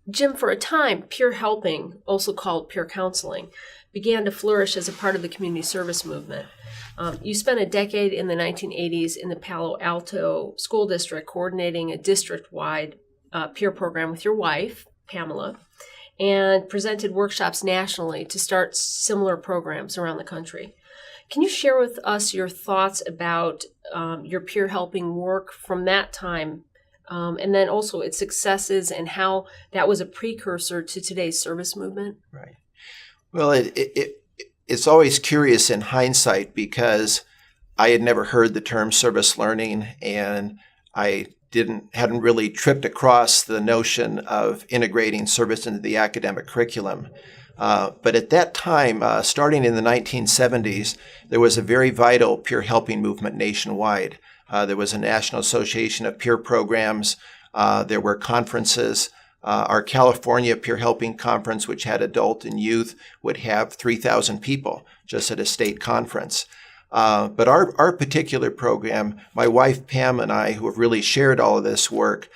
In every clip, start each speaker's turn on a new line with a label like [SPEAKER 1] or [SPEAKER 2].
[SPEAKER 1] Jim, for a time, peer helping, also called peer counseling, began to flourish as a part of the community service movement. You spent a decade in the 1980s in the Palo Alto School District coordinating a district-wide peer program with your wife, Pamela, and presented workshops nationally to start similar programs around the country. Can you share with us your thoughts about your peer helping work from that time, and then also its successes and how that was a precursor to today's service movement?
[SPEAKER 2] Right. Well, it's always curious in hindsight because I had never heard the term service learning, and I hadn't really tripped across the notion of integrating service into the academic curriculum. But at that time, starting in the 1970s, there was a very vital peer helping movement nationwide. There was a National Association of Peer Programs. There were conferences. Our California Peer Helping Conference, which had adult and youth, would have 3,000 people just at a state conference. But our particular program, my wife Pam and I, who have really shared all of this work,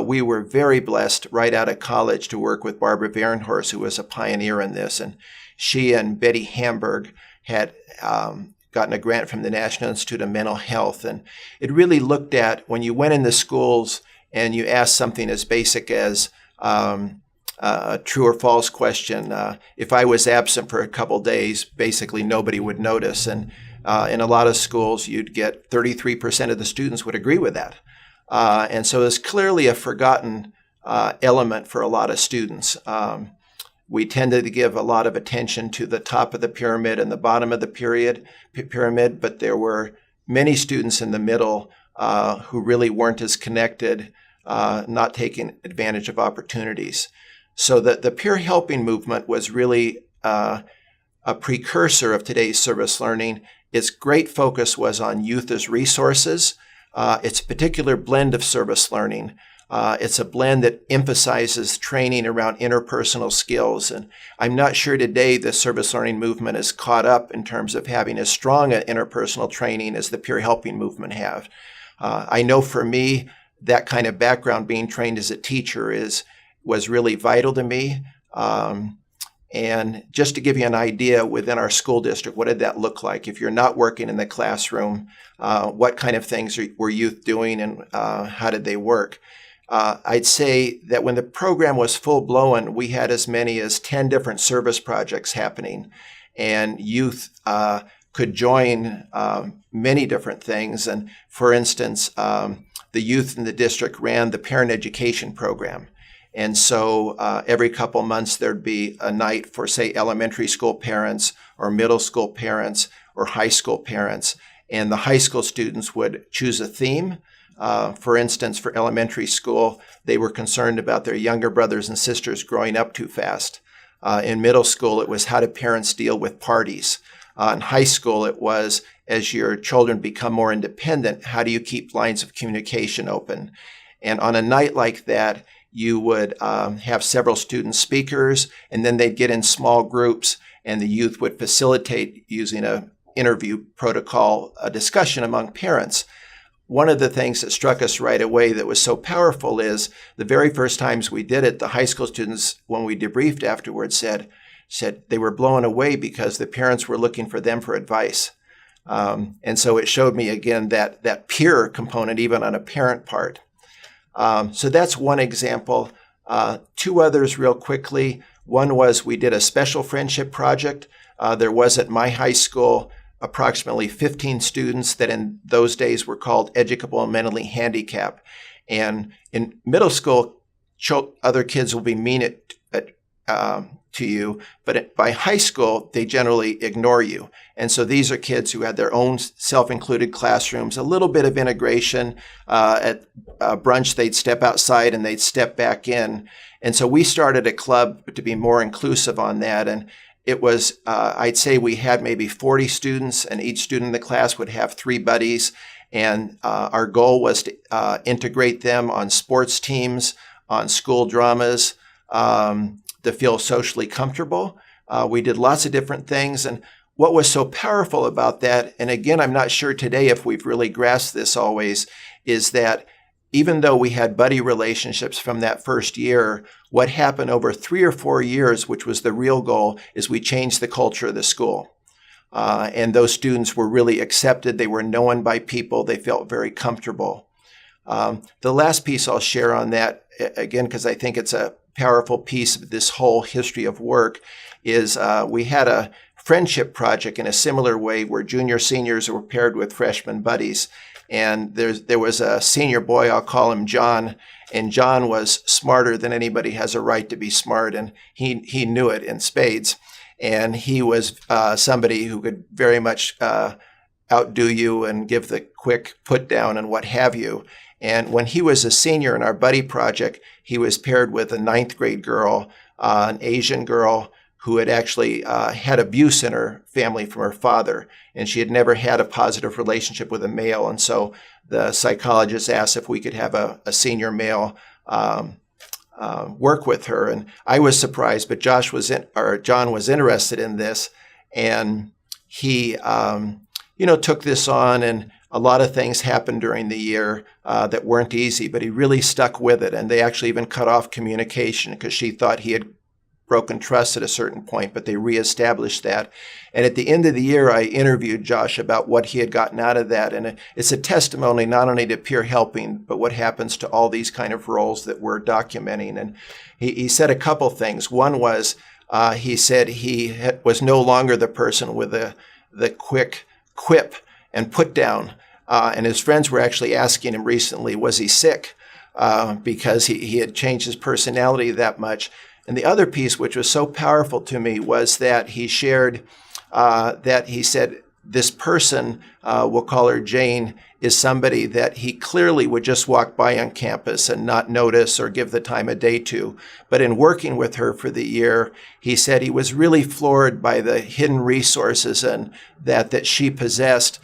[SPEAKER 2] we were very blessed right out of college to work with Barbara Varenhorst, who was a pioneer in this. And she and Betty Hamburg had gotten a grant from the National Institute of Mental Health. And it really looked at when you went in the schools and you asked something as basic as a true or false question. If I was absent for a couple days, basically nobody would notice. And in a lot of schools, you'd get 33% of the students would agree with that. And so it's clearly a forgotten element for a lot of students. We tended to give a lot of attention to the top of the pyramid and the bottom of the pyramid, but there were many students in the middle who really weren't as connected, not taking advantage of opportunities. So the peer helping movement was really a precursor of today's service learning. Its great focus was on youth as resources. It's a particular blend of service learning. It's a blend that emphasizes training around interpersonal skills. And I'm not sure today the service learning movement is caught up in terms of having as strong an interpersonal training as the peer helping movement have. I know for me, that kind of background, being trained as a teacher, was really vital to me. And just to give you an idea, within our school district, what did that look like? If you're not working in the classroom, what kind of things were youth doing, and how did they work? I'd say that when the program was full-blown, we had as many as 10 different service projects happening, and youth could join many different things. And for instance, the youth in the district ran the parent education program. And so every couple months, there'd be a night for, say, elementary school parents or middle school parents or high school parents. And the high school students would choose a theme. For instance, for elementary school, they were concerned about their younger brothers and sisters growing up too fast. In middle school, it was how do parents deal with parties. In high school, it was as your children become more independent, how do you keep lines of communication open? And on a night like that, you would have several student speakers, and then they'd get in small groups, and the youth would facilitate, using an interview protocol, a discussion among parents. One of the things that struck us right away that was so powerful is the very first times we did it, the high school students, when we debriefed afterwards, said they were blown away because the parents were looking for them for advice. And so it showed me again that peer component, even on a parent part. So that's one example. Two others real quickly. One was we did a special friendship project. There was at my high school approximately 15 students that in those days were called educable and mentally handicapped. And in middle school, other kids will be mean to you, but by high school, they generally ignore you. And so these are kids who had their own self-included classrooms, a little bit of integration. At brunch, they'd step outside and they'd step back in. And so we started a club to be more inclusive on that. And it was, I'd say we had maybe 40 students, and each student in the class would have 3 buddies. And our goal was to integrate them on sports teams, on school dramas, to feel socially comfortable. We did lots of different things. And what was so powerful about that, and again, I'm not sure today if we've really grasped this always, is that even though we had buddy relationships from that first year, what happened over 3 or 4 years, which was the real goal, is we changed the culture of the school. And those students were really accepted. They were known by people. They felt very comfortable. The last piece I'll share on that, again, because I think it's a powerful piece of this whole history of work, is we had a friendship project in a similar way where junior seniors were paired with freshman buddies. And there was a senior boy, I'll call him John, and John was smarter than anybody has a right to be smart, and he knew it in spades. And he was somebody who could very much outdo you and give the quick put down and what have you. And when he was a senior in our buddy project, he was paired with a 9th grade girl, an Asian girl who had actually had abuse in her family from her father. And she had never had a positive relationship with a male. And so the psychologist asked if we could have a senior male work with her. And I was surprised, but John was interested in this. And he, took this on, and a lot of things happened during the year that weren't easy, but he really stuck with it. And they actually even cut off communication because she thought he had broken trust at a certain point, but they reestablished that. And at the end of the year, I interviewed Josh about what he had gotten out of that. And it's a testimony not only to peer helping, but what happens to all these kind of roles that we're documenting. And he said a couple things. One was, he said he was no longer the person with the quick quip and put down. And his friends were actually asking him recently, was he sick? Because he had changed his personality that much. And the other piece, which was so powerful to me, was that he shared that he said, this person, we'll call her Jane, is somebody that he clearly would just walk by on campus and not notice or give the time of day to. But in working with her for the year, he said he was really floored by the hidden resources and that she possessed,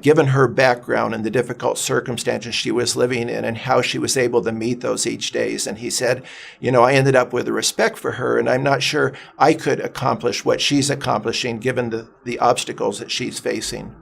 [SPEAKER 2] given her background and the difficult circumstances she was living in and how she was able to meet those each days. And he said, I ended up with a respect for her, and I'm not sure I could accomplish what she's accomplishing given the obstacles that she's facing.